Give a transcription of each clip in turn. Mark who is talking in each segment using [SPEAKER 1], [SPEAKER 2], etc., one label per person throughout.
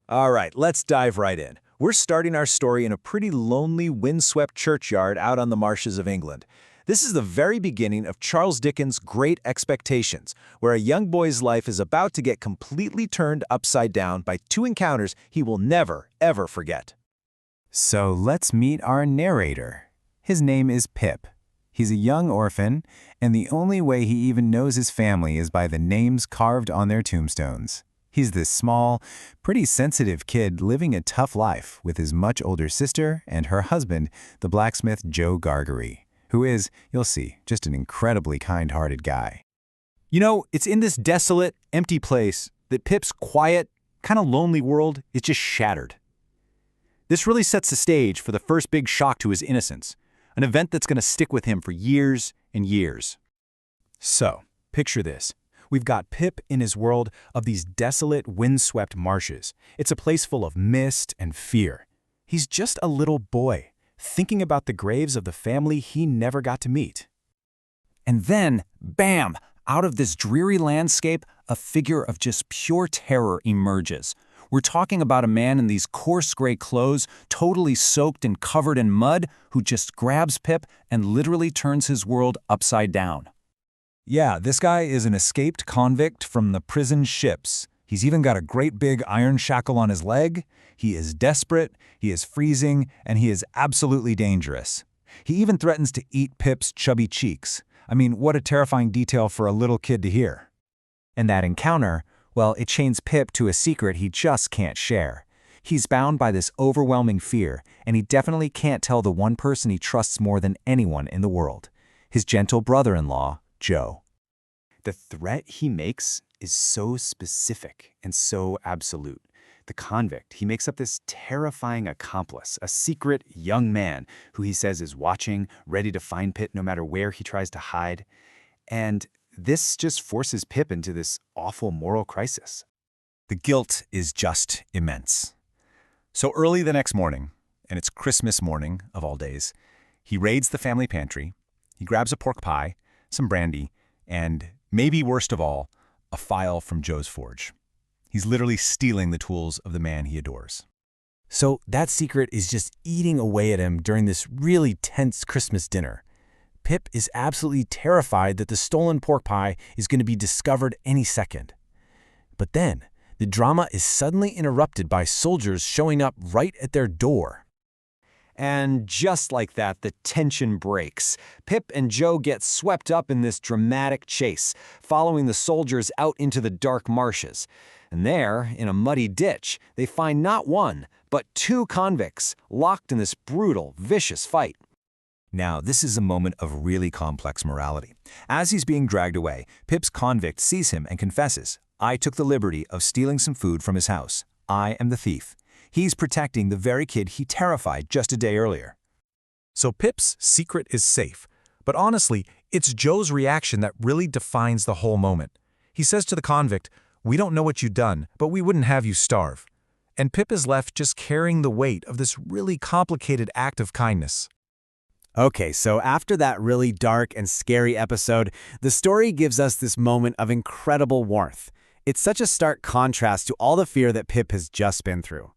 [SPEAKER 1] All right, let's dive right in. We're starting our story in a pretty lonely, windswept churchyard out on the marshes of England. This is the very beginning of Charles Dickens' Great Expectations, where a young boy's life is about to get completely turned upside down by two encounters he will never, ever forget.
[SPEAKER 2] So let's meet our narrator. His name is Pip. He's a young orphan, and the only way he even knows his family is by the names carved on their tombstones. He's this small, pretty sensitive kid living a tough life with his much older sister and her husband, the blacksmith Joe Gargery, who is, you'll see, just an incredibly kind-hearted guy.
[SPEAKER 1] You know, it's in this desolate, empty place that Pip's quiet, kind of lonely world is just shattered. This really sets the stage for the first big shock to his innocence, an event that's going to stick with him for years and years. So, picture this. We've got Pip in his world of these desolate, windswept marshes. It's a place full of mist and fear. He's just a little boy, thinking about the graves of the family he never got to meet. And then, bam! Out of this dreary landscape, a figure of just pure terror emerges. We're talking about a man in these coarse gray clothes, totally soaked and covered in mud, who just grabs Pip and literally turns his world upside down.
[SPEAKER 3] Yeah, this guy is an escaped convict from the prison ships. He's even got a great big iron shackle on his leg. He is desperate, he is freezing, and he is absolutely dangerous. He even threatens to eat Pip's chubby cheeks. I mean, what a terrifying detail for a little kid to hear.
[SPEAKER 2] And that encounter, well, it chains Pip to a secret he just can't share. He's bound by this overwhelming fear, and he definitely can't tell the one person he trusts more than anyone in the world, his gentle brother-in-law, Joe.
[SPEAKER 4] The threat he makes is so specific and so absolute. The convict, he makes up this terrifying accomplice, a secret young man who he says is watching, ready to find Pip no matter where he tries to hide. And this just forces Pip into this awful moral crisis.
[SPEAKER 3] The guilt is just immense. So early the next morning, and it's Christmas morning of all days, he raids the family pantry, he grabs a pork pie, some brandy, and, maybe worst of all, a file from Joe's forge. He's literally stealing the tools of the man he adores.
[SPEAKER 2] So that secret is just eating away at him during this really tense Christmas dinner. Pip is absolutely terrified that the stolen pork pie is going to be discovered any second. But then, the drama is suddenly interrupted by soldiers showing up right at their door.
[SPEAKER 4] And just like that, the tension breaks. Pip and Joe get swept up in this dramatic chase, following the soldiers out into the dark marshes. And there, in a muddy ditch, they find not one, but two convicts, locked in this brutal, vicious fight.
[SPEAKER 3] Now, this is a moment of really complex morality. As he's being dragged away, Pip's convict sees him and confesses, "I took the liberty of stealing some food from his house. I am the thief." He's protecting the very kid he terrified just a day earlier.
[SPEAKER 5] So Pip's secret is safe, but honestly, it's Joe's reaction that really defines the whole moment. He says to the convict, "We don't know what you've done, but we wouldn't have you starve." And Pip is left just carrying the weight of this really complicated act of kindness.
[SPEAKER 6] Okay, so after that really dark and scary episode, the story gives us this moment of incredible warmth. It's such a stark contrast to all the fear that Pip has just been through.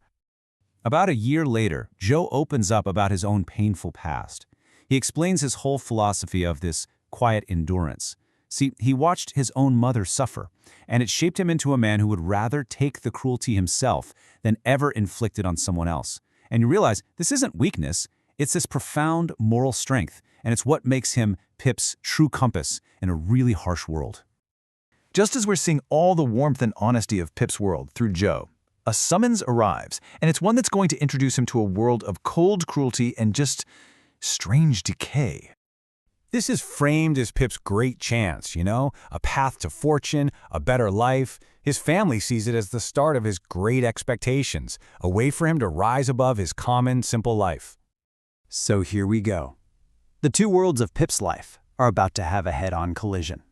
[SPEAKER 2] About a year later, Joe opens up about his own painful past. He explains his whole philosophy of this quiet endurance. See, he watched his own mother suffer, and it shaped him into a man who would rather take the cruelty himself than ever inflict it on someone else. And you realize this isn't weakness, it's this profound moral strength, and it's what makes him Pip's true compass in a really harsh world.
[SPEAKER 3] Just as we're seeing all the warmth and honesty of Pip's world through Joe, a summons arrives, and it's one that's going to introduce him to a world of cold cruelty and just strange decay.
[SPEAKER 5] This is framed as Pip's great chance, a path to fortune, a better life. His family sees it as the start of his great expectations, a way for him to rise above his common, simple life.
[SPEAKER 6] So here we go. The two worlds of Pip's life are about to have a head-on collision.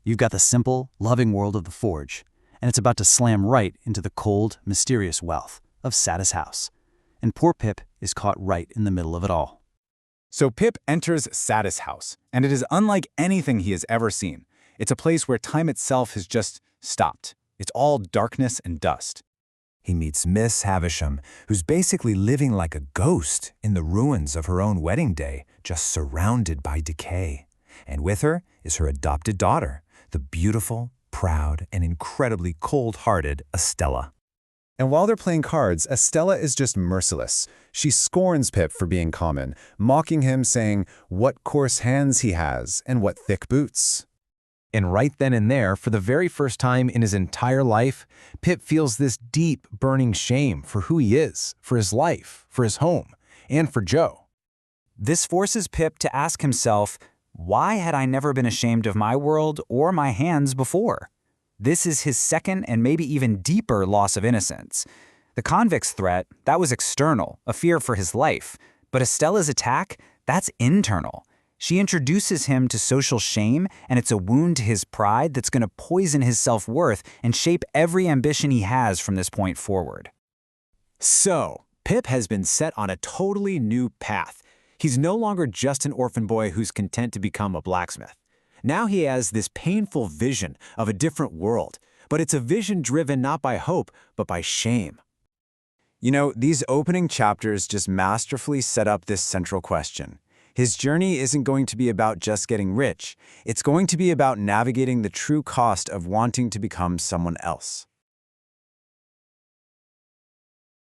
[SPEAKER 6] You've got the simple, loving world of the forge, and it's about to slam right into the cold, mysterious wealth of Satis House. And poor Pip is caught right in the middle of it all.
[SPEAKER 3] So Pip enters Satis House, and it is unlike anything he has ever seen. It's a place where time itself has just stopped. It's all darkness and dust. He meets Miss Havisham, who's basically living like a ghost in the ruins of her own wedding day, just surrounded by decay. And with her is her adopted daughter, the beautiful, proud, and incredibly cold-hearted Estella.
[SPEAKER 4] And while they're playing cards, Estella is just merciless. She scorns Pip for being common, mocking him, saying what coarse hands he has and what thick boots.
[SPEAKER 2] And right then and there, for the very first time in his entire life, Pip feels this deep, burning shame for who he is, for his life, for his home, and for Joe.
[SPEAKER 6] This forces Pip to ask himself, why had I never been ashamed of my world or my hands before? This is his second and maybe even deeper loss of innocence. The convict's threat, that was external, a fear for his life. But Estella's attack, that's internal. She introduces him to social shame, and it's a wound to his pride that's going to poison his self-worth and shape every ambition he has from this point forward.
[SPEAKER 1] So, Pip has been set on a totally new path. He's no longer just an orphan boy who's content to become a blacksmith. Now he has this painful vision of a different world, but it's a vision driven not by hope, but by shame.
[SPEAKER 4] You know, these opening chapters just masterfully set up this central question. His journey isn't going to be about just getting rich. It's going to be about navigating the true cost of wanting to become someone else.